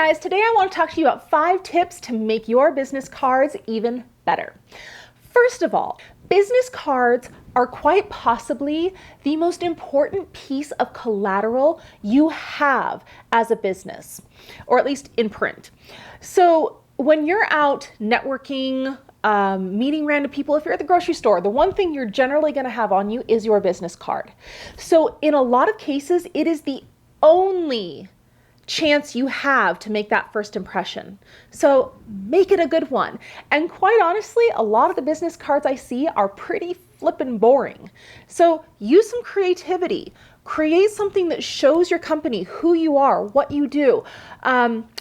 guys, today I want to talk to you about 5 tips to make your business cards even better. First of all, business cards are quite possibly the most important piece of collateral you have as a business, or at least in print. So when you're out networking, meeting random people, if you're at the grocery store, the one thing you're generally going to have on you is your business card. So in a lot of cases, it is the only chance you have to make that first impression. So make it a good one. And quite honestly, a lot of the business cards I see are pretty flippin' boring. So use some creativity. Create something that shows your company who you are, what you do.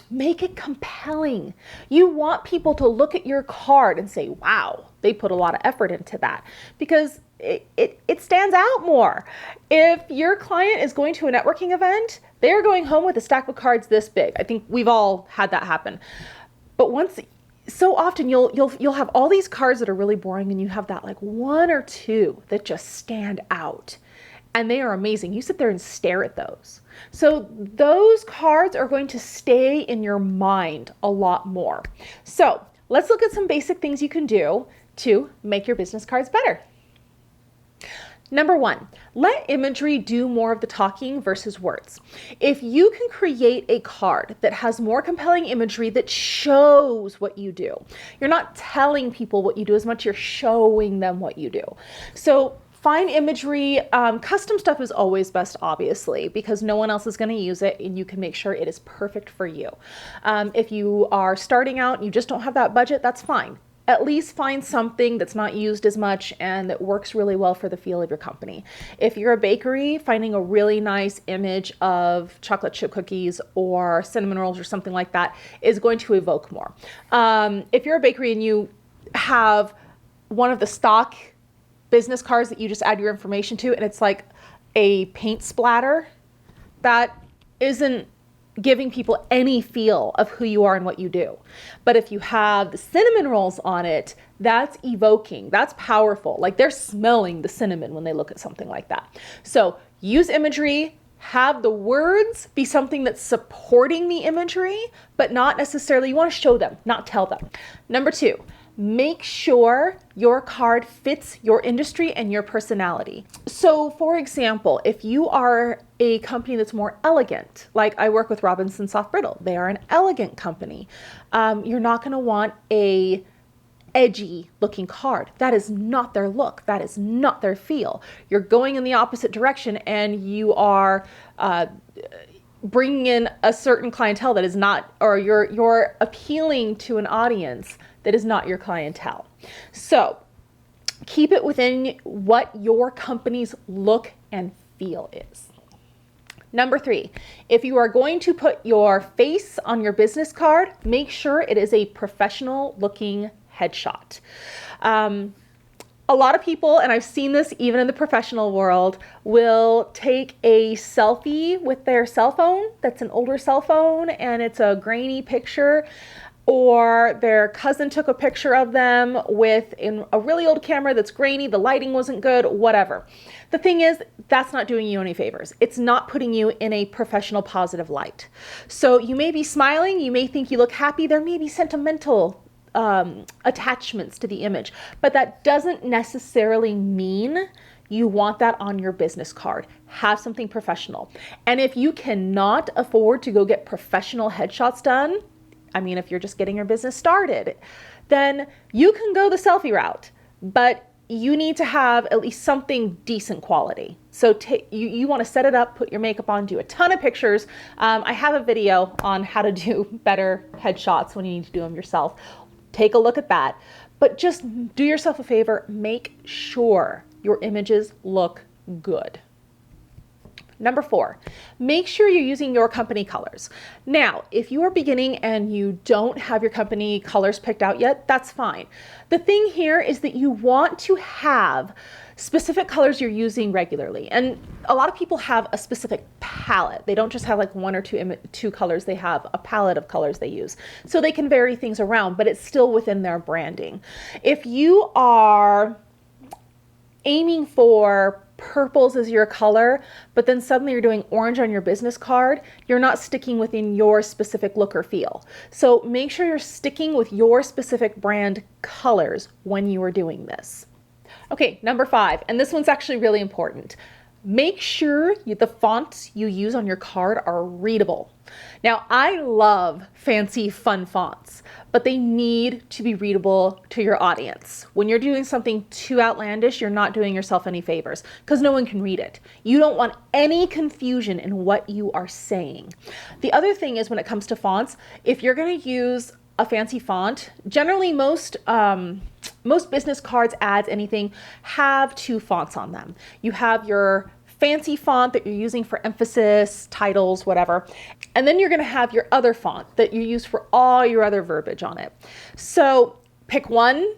Make it compelling. You want people to look at your card and say, wow, they put a lot of effort into that, because it stands out more. If your client is going to a networking event, they're going home with a stack of cards this big. I think we've all had that happen. But so often you'll have all these cards that are really boring, and you have that like 1 or 2 that just stand out. And they are amazing. You sit there and stare at those. So those cards are going to stay in your mind a lot more. So let's look at some basic things you can do to make your business cards better. Number 1, let imagery do more of the talking versus words. If you can create a card that has more compelling imagery that shows what you do, you're not telling people what you do as much, you're showing them what you do. So find imagery. Custom stuff is always best, obviously, because no one else is going to use it and you can make sure it is perfect for you. If you are starting out and you just don't have that budget, that's fine. At least find something that's not used as much and that works really well for the feel of your company. If you're a bakery, finding a really nice image of chocolate chip cookies or cinnamon rolls or something like that is going to evoke more. If you're a bakery and you have one of the stock business cards that you just add your information to, and it's like a paint splatter, that isn't giving people any feel of who you are and what you do. But if you have the cinnamon rolls on it, that's evoking, that's powerful. Like they're smelling the cinnamon when they look at something like that. So use imagery, have the words be something that's supporting the imagery, but not necessarily, you want to show them, not tell them. Number 2, make sure your card fits your industry and your personality. So for example, if you are a company that's more elegant, like I work with Robinson Soft Brittle, they are an elegant company. You're not going to want a edgy looking card. That is not their look. That is not their feel. You're going in the opposite direction, and you are bringing in a certain clientele that is not, or you're appealing to an audience that is not your clientele. So keep it within what your company's look and feel is. Number 3, if you are going to put your face on your business card, make sure it is a professional looking headshot. A lot of people, and I've seen this even in the professional world, will take a selfie with their cell phone that's an older cell phone and it's a grainy picture, or their cousin took a picture of them with a really old camera that's grainy, the lighting wasn't good, whatever. The thing is, that's not doing you any favors. It's not putting you in a professional, positive light. So you may be smiling, you may think you look happy, there may be sentimental attachments to the image, but that doesn't necessarily mean you want that on your business card. Have something professional. And if you cannot afford to go get professional headshots done, I mean, if you're just getting your business started, then you can go the selfie route, but you need to have at least something decent quality. So you want to set it up, put your makeup on, do a ton of pictures. I have a video on how to do better headshots when you need to do them yourself. Take a look at that, but just do yourself a favor, make sure your images look good. Number 4, make sure you're using your company colors. Now, if you are beginning and you don't have your company colors picked out yet, that's fine. The thing here is that you want to have specific colors you're using regularly. And a lot of people have a specific palette. They don't just have like 1 or 2 colors, they have a palette of colors they use. So they can vary things around, but it's still within their branding. If you are aiming for purples as your color, but then suddenly you're doing orange on your business card, you're not sticking within your specific look or feel. So make sure you're sticking with your specific brand colors when you are doing this. Okay, number 5, and this one's actually really important. Make sure the fonts you use on your card are readable. Now, I love fancy, fun fonts, but they need to be readable to your audience. When you're doing something too outlandish, you're not doing yourself any favors because no one can read it. You don't want any confusion in what you are saying. The other thing is when it comes to fonts, if you're going to use a fancy font, generally most business cards, ads, anything have 2 fonts on them. You have your fancy font that you're using for emphasis, titles, whatever. And then you're going to have your other font that you use for all your other verbiage on it. So pick one.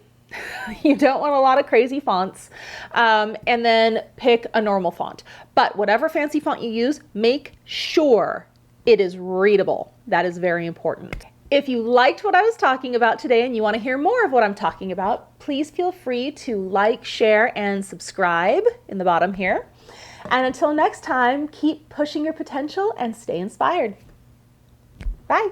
You don't want a lot of crazy fonts. And then pick a normal font. But whatever fancy font you use, make sure it is readable. That is very important. If you liked what I was talking about today and you want to hear more of what I'm talking about, please feel free to like, share, and subscribe in the bottom here. And until next time, keep pushing your potential and stay inspired. Bye.